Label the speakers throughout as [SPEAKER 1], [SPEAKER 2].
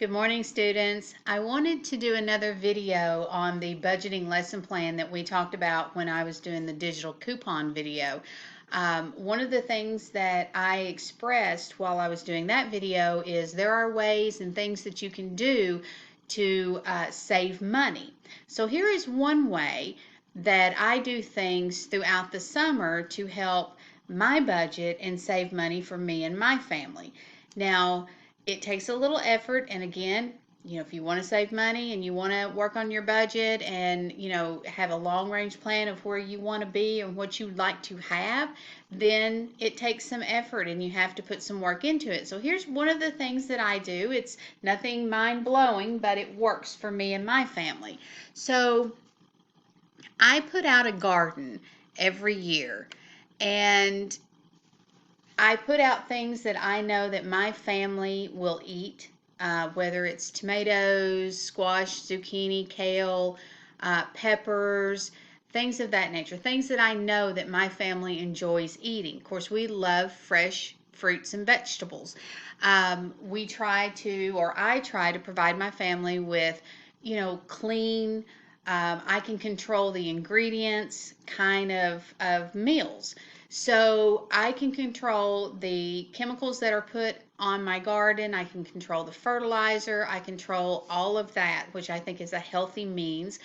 [SPEAKER 1] Good morning, students. I wanted to do another video on the budgeting lesson plan that we talked about when I was doing the digital coupon video. One of the things that I expressed while I was doing that video is there are ways and things that you can do to save money. So here is one way that I do things throughout the summer to help my budget and save money for me and my family. Now, it takes a little effort, and again, if you want to save money and you want to work on your budget and have a long range plan of where you want to be and what you'd like to have, then it takes some effort and you have to put some work into it. So here's one of the things that I do. It's nothing mind-blowing, but it works for me and my family. So I put out a garden every year, and I put out things that I know that my family will eat, whether it's tomatoes, squash, zucchini, kale, peppers, things of that nature, things that I know that my family enjoys eating. Of course, we love fresh fruits and vegetables. I try to provide my family with, clean, I can control the ingredients kind of meals. So I can control the chemicals that are put on my garden. I can control the fertilizer. I control all of that, which I think is a healthy means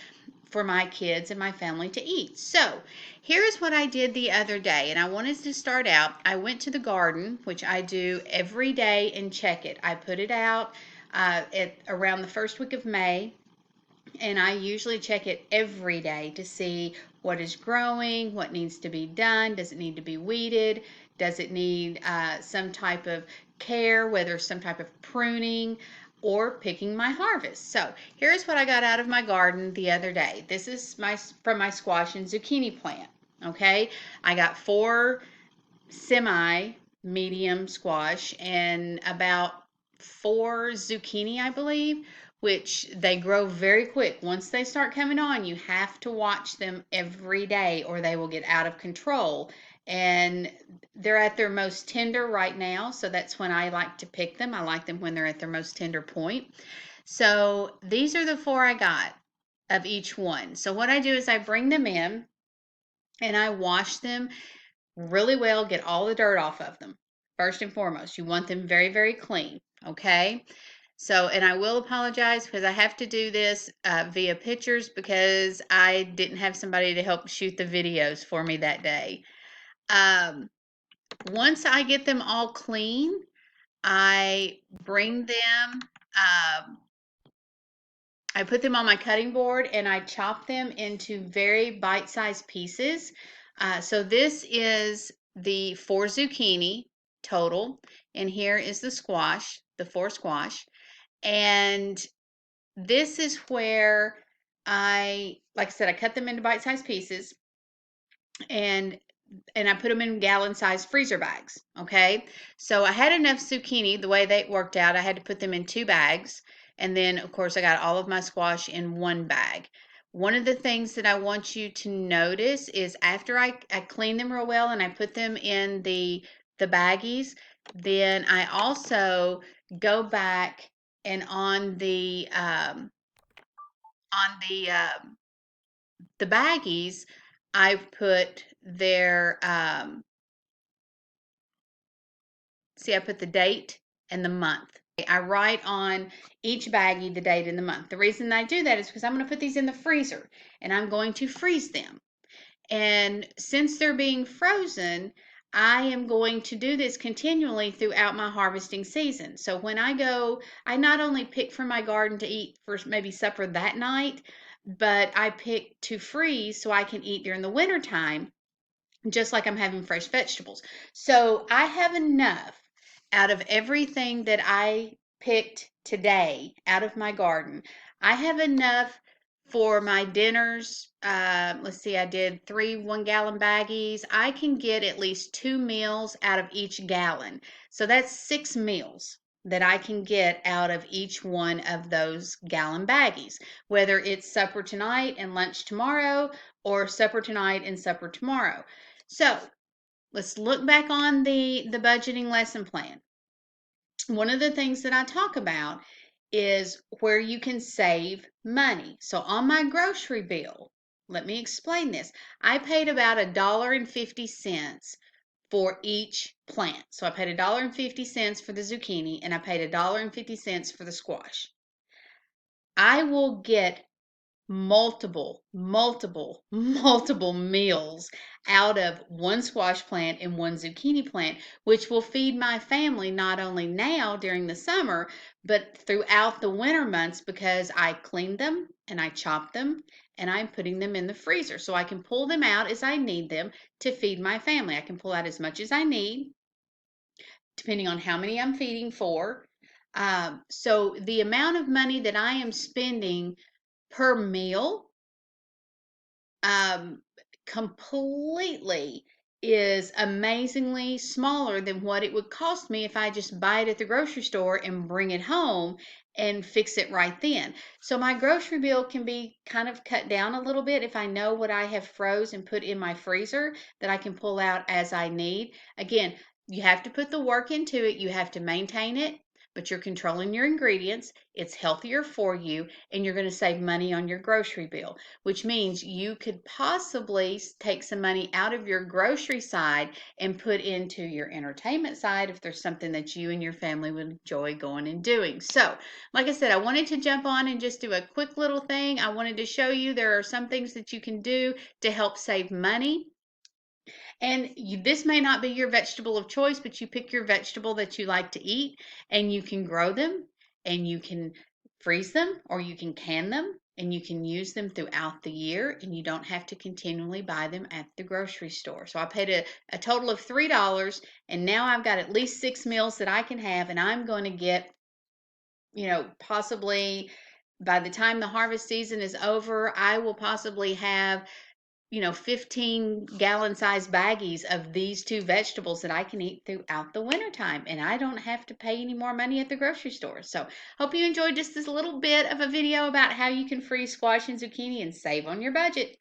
[SPEAKER 1] for my kids and my family to eat. So here is what I did the other day, and I wanted to start out. I went to the garden, which I do every day, and check it. I put it out at around the first week of May, and I usually check it every day to see what is growing, what needs to be done, does it need to be weeded, does it need some type of care, whether some type of pruning or picking my harvest. So here's what I got out of my garden the other day. This is from my squash and zucchini plant. Okay, I got 4 semi-medium squash and about 4 zucchini, I believe, which they grow very quick. Once they start coming on, you have to watch them every day or they will get out of control. And they're at their most tender right now, so that's when I like to pick them. I like them when they're at their most tender point. So these are the 4 I got of each one. So what I do is I bring them in and I wash them really well, get all the dirt off of them. First and foremost, you want them very, very clean, okay? So, and I will apologize because I have to do this via pictures because I didn't have somebody to help shoot the videos for me that day. Once I get them all clean, I bring them, I put them on my cutting board and I chop them into very bite-sized pieces. So this is the 4 zucchini total, and here is the squash, the 4 squash. And this is where like I said, I cut them into bite-sized pieces, and I put them in gallon-sized freezer bags, okay? So I had enough zucchini, the way they worked out, I had to put them in 2 bags, and then, of course, I got all of my squash in 1 bag. One of the things that I want you to notice is after I clean them real well and I put them in the baggies, then I also go back and on the baggies, I put their see, I put the date and the month. I write on each baggie the date and the month. The reason I do that is because I'm going to put these in the freezer and I'm going to freeze them. And since they're being frozen, I am going to do this continually throughout my harvesting season. So when I go, I not only pick from my garden to eat for maybe supper that night, but I pick to freeze so I can eat during the winter time, just like I'm having fresh vegetables. So I have enough out of everything that I picked today out of my garden. I have enough for my dinners. Let's see, I did 3 1-gallon baggies. I can get at least 2 meals out of each gallon. So that's 6 meals that I can get out of each one of those gallon baggies, whether it's supper tonight and lunch tomorrow or supper tonight and supper tomorrow. So let's look back on the budgeting lesson plan. One of the things that I talk about is where you can save money. So on my grocery bill, let me explain this. I paid about $1.50 for each plant. So I paid $1.50 for the zucchini and I paid $1.50 for the squash. I will get multiple meals out of one squash plant and one zucchini plant, which will feed my family not only now during the summer, but throughout the winter months because I cleaned them and I chopped them and I'm putting them in the freezer so I can pull them out as I need them to feed my family. I can pull out as much as I need, depending on how many I'm feeding for. So the amount of money that I am spending per meal um, completely is amazingly smaller than what it would cost me if I just buy it at the grocery store and bring it home and fix it right then. So my grocery bill can be kind of cut down a little bit if I know what I have froze and put in my freezer that I can pull out as I need. Again, you have to put the work into it. You have to maintain it, but you're controlling your ingredients. It's healthier for you, and you're going to save money on your grocery bill, which means you could possibly take some money out of your grocery side and put into your entertainment side if there's something that you and your family would enjoy going and doing. So, like I said, I wanted to jump on and just do a quick little thing. I wanted to show you there are some things that you can do to help save money. And this may not be your vegetable of choice, but you pick your vegetable that you like to eat and you can grow them and you can freeze them or you can can them and you can use them throughout the year and you don't have to continually buy them at the grocery store. So I paid a total of $3 and now I've got at least 6 meals that I can have and I'm going to get, possibly by the time the harvest season is over, I will possibly have 15-gallon size baggies of these two vegetables that I can eat throughout the wintertime. And I don't have to pay any more money at the grocery store. So hope you enjoyed just this little bit of a video about how you can freeze squash and zucchini and save on your budget.